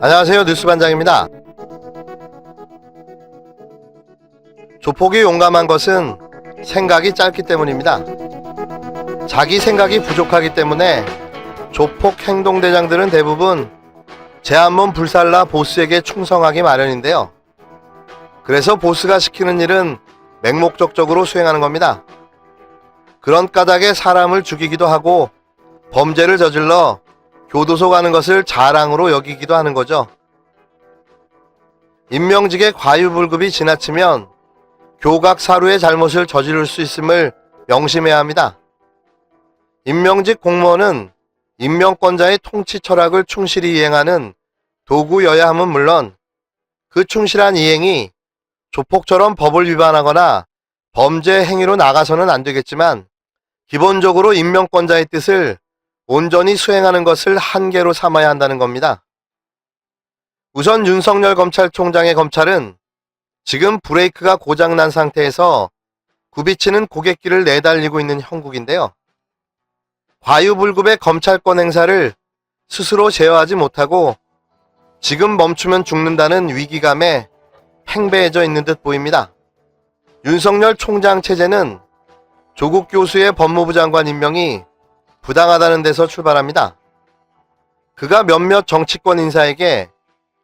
안녕하세요. 뉴스반장입니다. 조폭이 용감한 것은 생각이 짧기 때문입니다. 자기 생각이 부족하기 때문에 조폭 행동대장들은 대부분 제한몸 불살라 보스에게 충성하기 마련인데요. 그래서 보스가 시키는 일은 맹목적적으로 수행하는 겁니다. 그런 까닭에 사람을 죽이기도 하고 범죄를 저질러 교도소 가는 것을 자랑으로 여기기도 하는 거죠. 임명직의 과유불급이 지나치면 교각사루의 잘못을 저지를 수 있음을 명심해야 합니다. 임명직 공무원은 임명권자의 통치 철학을 충실히 이행하는 도구여야 함은 물론 그 충실한 이행이 조폭처럼 법을 위반하거나 범죄 행위로 나가서는 안 되겠지만 기본적으로 임명권자의 뜻을 온전히 수행하는 것을 한계로 삼아야 한다는 겁니다. 우선 윤석열 검찰총장의 검찰은 지금 브레이크가 고장난 상태에서 굽이치는 고갯길을 내달리고 있는 형국인데요. 과유불급의 검찰권 행사를 스스로 제어하지 못하고 지금 멈추면 죽는다는 위기감에 팽배해져 있는 듯 보입니다. 윤석열 총장 체제는 조국 교수의 법무부 장관 임명이 부당하다는 데서 출발합니다. 그가 몇몇 정치권 인사에게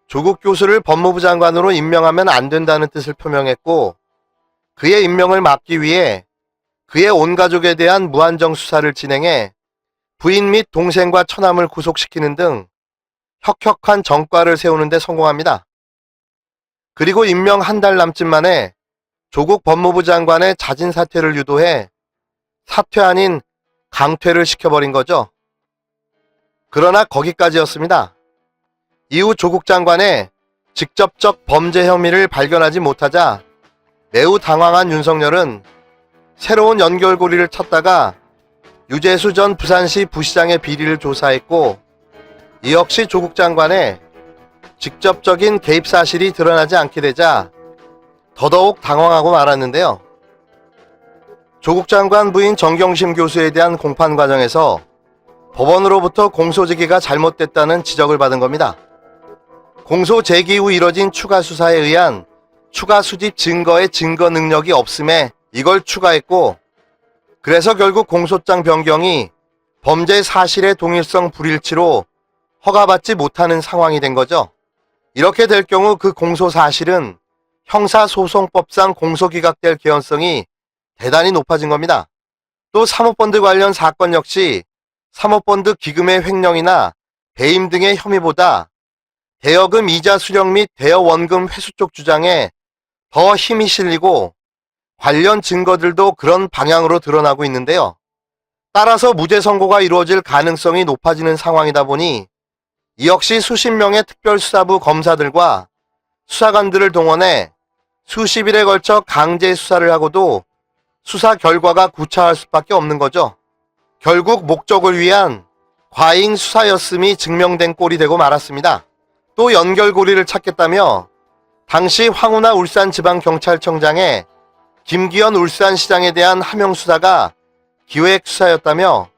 조국 교수를 법무부 장관으로 임명하면 안 된다는 뜻을 표명했고 그의 임명을 막기 위해 그의 온 가족에 대한 무한정 수사를 진행해 부인 및 동생과 처남을 구속시키는 등 혁혁한 정과를 세우는 데 성공합니다. 그리고 임명 한 달 남짓 만에 조국 법무부 장관의 자진 사퇴를 유도해 사퇴 아닌 강퇴를 시켜버린 거죠. 그러나 거기까지였습니다. 이후 조국 장관의 직접적 범죄 혐의를 발견하지 못하자 매우 당황한 윤석열은 새로운 연결고리를 찾다가 유재수 전 부산시 부시장의 비리를 조사했고 이 역시 조국 장관의 직접적인 개입 사실이 드러나지 않게 되자 더더욱 당황하고 말았는데요. 조국 장관 부인 정경심 교수에 대한 공판 과정에서 법원으로부터 공소 제기가 잘못됐다는 지적을 받은 겁니다. 공소 제기 후 이뤄진 추가 수사에 의한 추가 수집 증거의 증거 능력이 없음에 이걸 추가했고 그래서 결국 공소장 변경이 범죄 사실의 동일성 불일치로 허가받지 못하는 상황이 된 거죠. 이렇게 될 경우 그 공소 사실은 형사소송법상 공소기각될 개연성이 대단히 높아진 겁니다. 또 사모펀드 관련 사건 역시 사모펀드 기금의 횡령이나 배임 등의 혐의보다 대여금 이자 수령 및 대여 원금 회수 쪽 주장에 더 힘이 실리고 관련 증거들도 그런 방향으로 드러나고 있는데요. 따라서 무죄 선고가 이루어질 가능성이 높아지는 상황이다 보니 이 역시 수십 명의 특별수사부 검사들과 수사관들을 동원해 수십 일에 걸쳐 강제 수사를 하고도 수사 결과가 구차할 수밖에 없는 거죠. 결국 목적을 위한 과잉 수사였음이 증명된 꼴이 되고 말았습니다. 또 연결고리를 찾겠다며 당시 황운하 울산지방경찰청장의 김기현 울산시장에 대한 하명수사가 기획수사였다며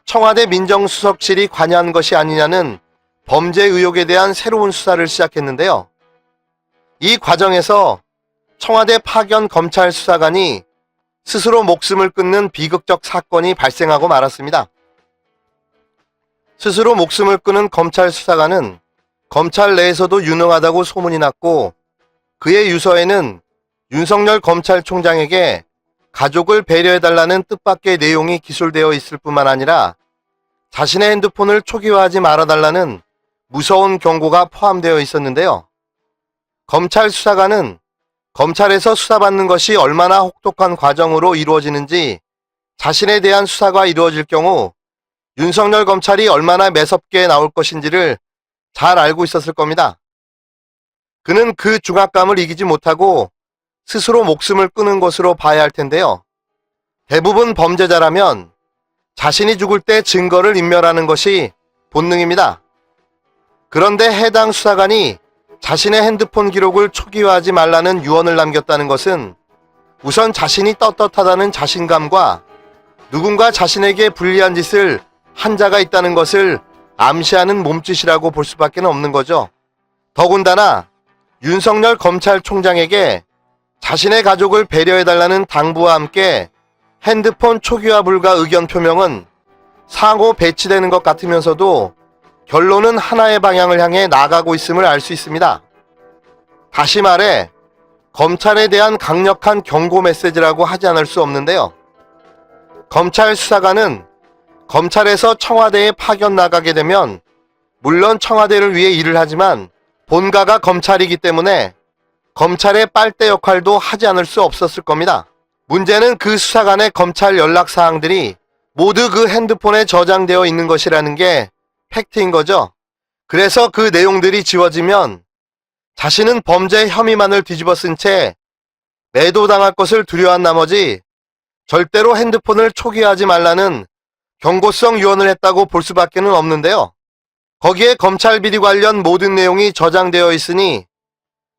청와대 민정수석실이 관여한 것이 아니냐는 범죄 의혹에 대한 새로운 수사를 시작했는데요. 이 과정에서 청와대 파견 검찰 수사관이 스스로 목숨을 끊는 비극적 사건이 발생하고 말았습니다. 스스로 목숨을 끊은 검찰 수사관은 검찰 내에서도 유능하다고 소문이 났고 그의 유서에는 윤석열 검찰총장에게 가족을 배려해달라는 뜻밖의 내용이 기술되어 있을 뿐만 아니라 자신의 핸드폰을 초기화하지 말아달라는 무서운 경고가 포함되어 있었는데요. 검찰 수사관은 검찰에서 수사받는 것이 얼마나 혹독한 과정으로 이루어지는지 자신에 대한 수사가 이루어질 경우 윤석열 검찰이 얼마나 매섭게 나올 것인지를 잘 알고 있었을 겁니다. 그는 그 중압감을 이기지 못하고 스스로 목숨을 끊은 것으로 봐야 할 텐데요. 대부분 범죄자라면 자신이 죽을 때 증거를 인멸하는 것이 본능입니다. 그런데 해당 수사관이 자신의 핸드폰 기록을 초기화하지 말라는 유언을 남겼다는 것은 우선 자신이 떳떳하다는 자신감과 누군가 자신에게 불리한 짓을 한 자가 있다는 것을 암시하는 몸짓이라고 볼 수밖에 없는 거죠. 더군다나 윤석열 검찰총장에게 자신의 가족을 배려해달라는 당부와 함께 핸드폰 초기화 불가 의견 표명은 상호 배치되는 것 같으면서도 결론은 하나의 방향을 향해 나가고 있음을 알 수 있습니다. 다시 말해 검찰에 대한 강력한 경고 메시지라고 하지 않을 수 없는데요. 검찰 수사관은 검찰에서 청와대에 파견 나가게 되면 물론 청와대를 위해 일을 하지만 본가가 검찰이기 때문에 검찰의 빨대 역할도 하지 않을 수 없었을 겁니다. 문제는 그 수사관의 검찰 연락 사항들이 모두 그 핸드폰에 저장되어 있는 것이라는 게 팩트인 거죠. 그래서 그 내용들이 지워지면 자신은 범죄 혐의만을 뒤집어 쓴 채 매도당할 것을 두려워한 나머지 절대로 핸드폰을 초기화하지 말라는 경고성 유언을 했다고 볼 수밖에는 없는데요. 거기에 검찰 비리 관련 모든 내용이 저장되어 있으니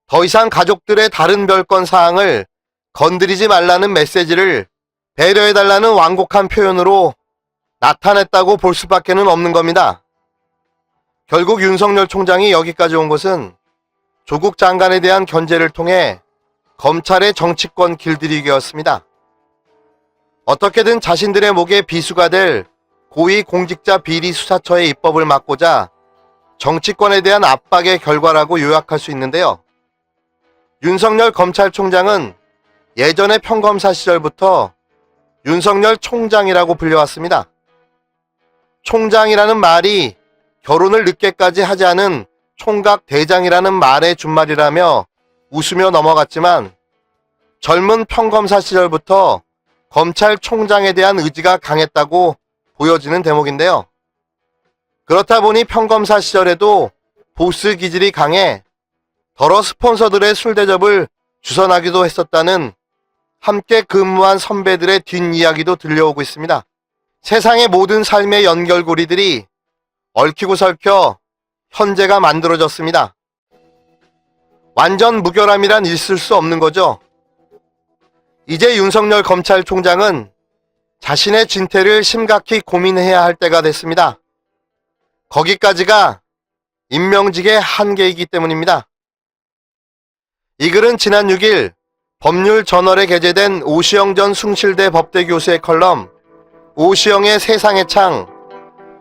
더 이상 가족들의 다른 별건 사항을 건드리지 말라는 메시지를 배려해달라는 완곡한 표현으로 나타냈다고 볼 수밖에는 없는 겁니다. 결국 윤석열 총장이 여기까지 온 것은 조국 장관에 대한 견제를 통해 검찰의 정치권 길들이기였습니다. 어떻게든 자신들의 목에 비수가 될 고위공직자 비리 수사처의 입법을 막고자 정치권에 대한 압박의 결과라고 요약할 수 있는데요. 윤석열 검찰총장은 예전의 평검사 시절부터 윤석열 총장이라고 불려왔습니다. 총장이라는 말이 결혼을 늦게까지 하지 않은 총각 대장이라는 말의 준말이라며 웃으며 넘어갔지만 젊은 평검사 시절부터 검찰총장에 대한 의지가 강했다고 보여지는 대목인데요. 그렇다 보니 평검사 시절에도 보스 기질이 강해 더러 스폰서들의 술 대접을 주선하기도 했었다는 함께 근무한 선배들의 뒷이야기도 들려오고 있습니다. 세상의 모든 삶의 연결고리들이 얽히고 설켜 현재가 만들어졌습니다. 완전 무결함이란 있을 수 없는 거죠. 이제 윤석열 검찰총장은 자신의 진퇴를 심각히 고민해야 할 때가 됐습니다. 거기까지가 임명직의 한계이기 때문입니다. 이 글은 지난 6일 법률저널에 게재된 오시영 전 숭실대 법대 교수의 컬럼 오시영의 세상의 창,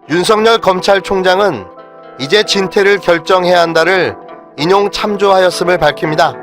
윤석열 검찰총장은 이제 진퇴를 결정해야 한다를 인용 참조하였음을 밝힙니다.